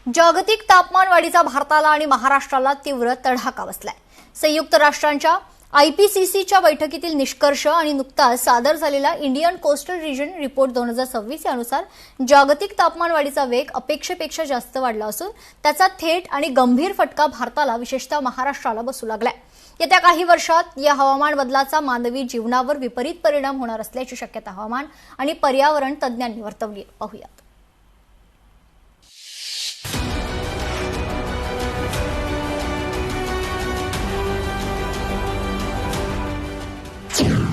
जागतिक तापमानवाढीचा भारताला आणि महाराष्ट्राला तीव्र तडाखा बसलाय। संयुक्त राष्ट्रांच्या आयपीसीसीच्या बैठकीतील निष्कर्ष आणि नुकताच सादर झालेला इंडियन कोस्टल रिजन रिपोर्ट 2026 यानुसार जागतिक तापमानवाढीचा वेग अपेक्षेपेक्षा जास्त वाढला असून त्याचा थेट आणि गंभीर फटका भारताला विशेषतः महाराष्ट्राला बसू लागलाय। येत्या काही वर्षात या हवामान बदलाचा मानवी जीवनावर विपरीत परिणाम होणार असल्याची शक्यता हवामान आणि पर्यावरण तज्ज्ञांनी वर्तवली। पाहूयात।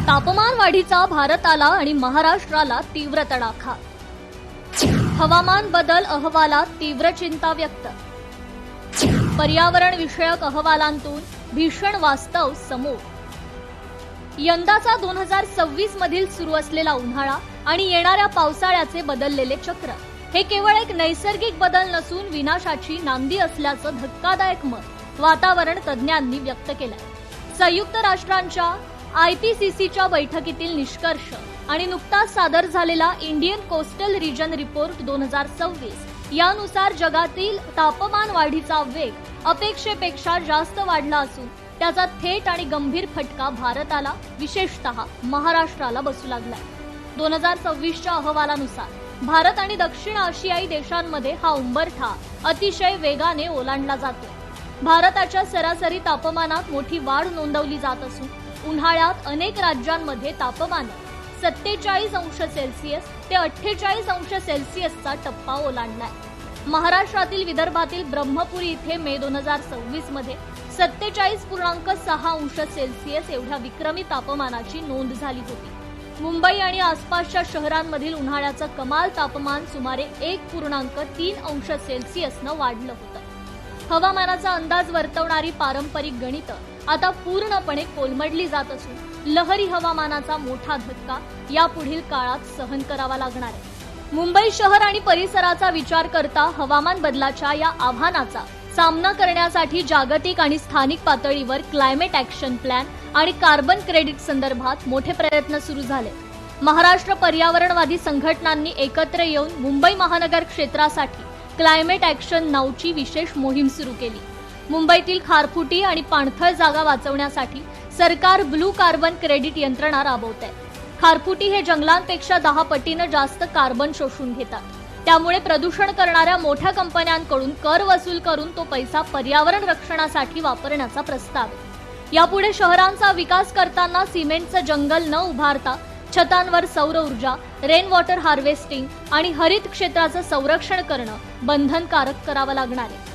तापमान वाढीचा भारताला आणि महाराष्ट्राला तीव्र तडाखा। हवामान बदल अहवालात तीव्र चिंता व्यक्त। पर्यावरण विषयक अहवालांतून भीषण वास्तव समोर। यंदाचा 2026 मधील सुरू असलेला उन्हाळा आणि येणाऱ्या पावसाळ्याचे बदललेले चक्र हे केवळ एक नैसर्गिक बदल नसून विनाशाची नांदी असल्याचं धक्कादायक मत वातावरण तज्ज्ञांनी व्यक्त केलंय। संयुक्त राष्ट्रांच्या आयपीसीसीच्या बैठकीतील निष्कर्ष आणि नुकताच सादर झालेला इंडियन कोस्टल रिजन रिपोर्ट 2026 यानुसार जगातील तापमान वाढीचा वेग अपेक्षेपेक्षा जास्त वाढला असून त्याचा थेट आणि गंभीर फटका भारताला विशेषतः महाराष्ट्राला बसू लागलाय। 2026च्या अहवालानुसार भारत आणि दक्षिण आशियाई देशांमध्ये हा उंबरठा अतिशय वेगाने ओलांडला जातो। भारताच्या सरासरी तापमानात मोठी वाढ नोंदवली जात असून उन्हाळ्यात अनेक राज्यांमध्ये तापमान 47 अंश सेल्सिअस ते 48 अंश सेल्सिअसचा टप्पा ओलांडलाय। महाराष्ट्रातील विदर्भातील ब्रह्मपुरी इथे मे 2026 मध्ये 47.6 अंश सेल्सिअस एवढ्या विक्रमी तापमानाची नोंद झाली होती। मुंबई आणि आसपासच्या शहरांमधील उन्हाळ्याचं कमाल तापमान सुमारे 1.3 अंश सेल्सिअसनं वाढलं होतं। हवामानाचा अंदाज वर्तवणारी पारंपरिक गणितं आता पूर्णपणे कोलमडली जात असून लहरी हवामानाचा मोठा धक्का यापुढील काळात सहन करावा लागणार आहे। मुंबई शहर आणि परिसराचा विचार करता हवामान बदलाच्या या आव्हानाचा सामना करण्यासाठी जागतिक आणि स्थानिक पातळीवर क्लायमेट ऍक्शन प्लॅन आणि कार्बन क्रेडिट संदर्भात मोठे प्रयत्न सुरू झाले। महाराष्ट्र पर्यावरणवादी संघटनांनी एकत्र येऊन मुंबई महानगर क्षेत्रासाठी क्लायमेट ऍक्शन नावची विशेष मोहीम सुरू केली। मुंबईतील खारफुटी आणि पाणथळ जागा वाचवण्यासाठी सरकार ब्लू कार्बन क्रेडिट यंत्रणा राबवत आहे। खारफुटी हे जंगलांपेक्षा 10 पटीनं जास्त कार्बन शोषून घेतात, त्यामुळे प्रदूषण करणाऱ्या मोठ्या कंपन्यांकडून कर वसूल करून तो पैसा पर्यावरण रक्षणासाठी वापरण्याचा प्रस्ताव आहे। यापुढे शहरांचा विकास करताना सिमेंटचं जंगल न उभारता छतांवर सौर ऊर्जा, रेन वॉटर हार्वेस्टिंग आणि हरित क्षेत्राचं संरक्षण करणं बंधनकारक करावं लागणार आहे।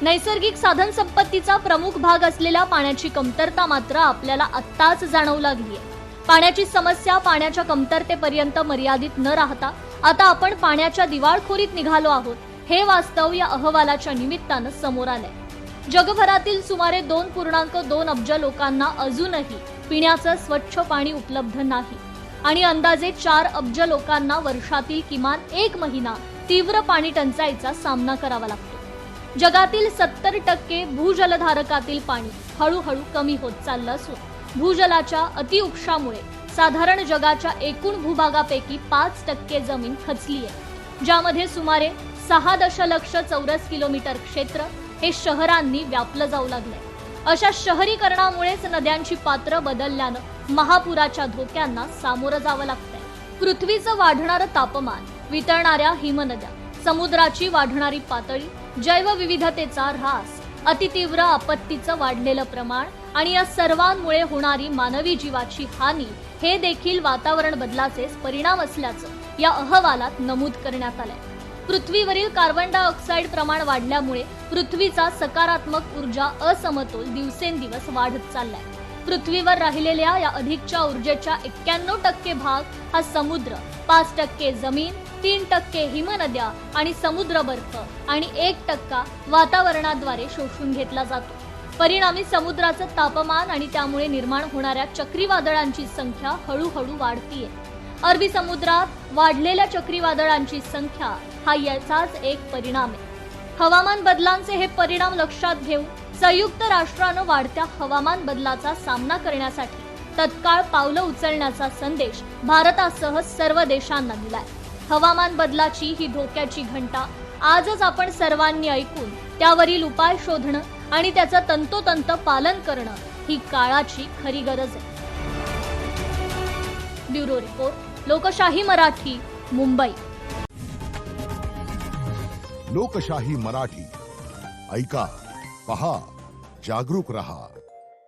नैसर्गिक साधन संपत्तीचा प्रमुख भाग असलेल्या पाण्याची कमतरता मात्र आपल्याला आत्ताच जाणवू लागली आहे। पाण्याची समस्या पाण्याच्या कमतरतेपर्यंत मर्यादित न राहता आता आपण पाण्याच्या दिवाळखोरीत निघालो आहोत हे वास्तव या अहवालाच्या निमित्तानं समोर आलंय। जगभरातील सुमारे 2.2 अब्ज लोकांना अजूनही पिण्याचं स्वच्छ पाणी उपलब्ध नाही आणि अंदाजे 4 अब्ज लोकांना वर्षातील किमान 1 महिना तीव्र पाणी टंचाईचा सामना करावा लागतो। जगातील 70% भूजलधारकातील पाणी हळूहळू कमी होत चाललं असून भूजलाच्या अतिउपशामुळे साधारण जगाच्या एकूण भूभागापैकी 5% जमीन खचली आहे, ज्यामध्ये सुमारे 6 दशलक्ष चौरस किलोमीटर क्षेत्र हे शहरांनी व्यापलं जाऊ लागलंय। अशा शहरीकरणामुळेच नद्यांची पात्र बदलल्यानं महापुराच्या धोक्यांना सामोरं जावं लागतंय। पृथ्वीचं वाढणारं तापमान, वितळणाऱ्या हिमनद्या, समुद्राची वाढणारी पातळी, जैवविविधतेचा ऱ्हास, अतितीव्र आपत्तीचं वाढलेलं प्रमाण आणि या सर्वांमुळे होणारी मानवी जीवाची हानी हे देखील वातावरण बदलाचेच परिणाम असल्याचं या अहवालात नमूद करण्यात आलंय। पृथ्वीवरील कार्बन डायऑक्साईड प्रमाण वाढल्यामुळे पृथ्वीचा सकारात्मक ऊर्जा असमतोल दिवसेंदिवस वाढत चाललाय। पृथ्वीवर राहिलेल्या या अधिकच्या ऊर्जेच्या 91% भाग हा समुद्र, 5% जमीन, 3% हिमनद्या आणि समुद्र बर्फ आणि 1% वातावरणाद्वारे शोषून घेतला जातो। परिणामी समुद्राचं तापमान आणि त्यामुळे निर्माण होणाऱ्या चक्रीवादळांची संख्या हळूहळू वाढतीये। अरबी समुद्रात वाढलेल्या चक्रीवादळांची संख्या हा याचाच एक परिणाम आहे। हवामान बदलांचे हे परिणाम लक्षात घेऊन संयुक्त राष्ट्रानं वाढत्या हवामान बदलाचा सामना करण्यासाठी तत्काळ पावलं उचलण्याचा संदेश भारतासह सर्व देशांना दिलाय। हवामान बदलाची ही धोक्याची घंटा आजच आपण सर्वांनी ऐकून त्यावरील उपाय शोधणं आणि त्याचं तंतोतंत पालन करणं ही काळाची खरी गरज आहे. ब्युरो रिपोर्ट, लोकशाही मराठी, मुंबई. लोकशाही मराठी ऐका, पहा, जागरूक रहा.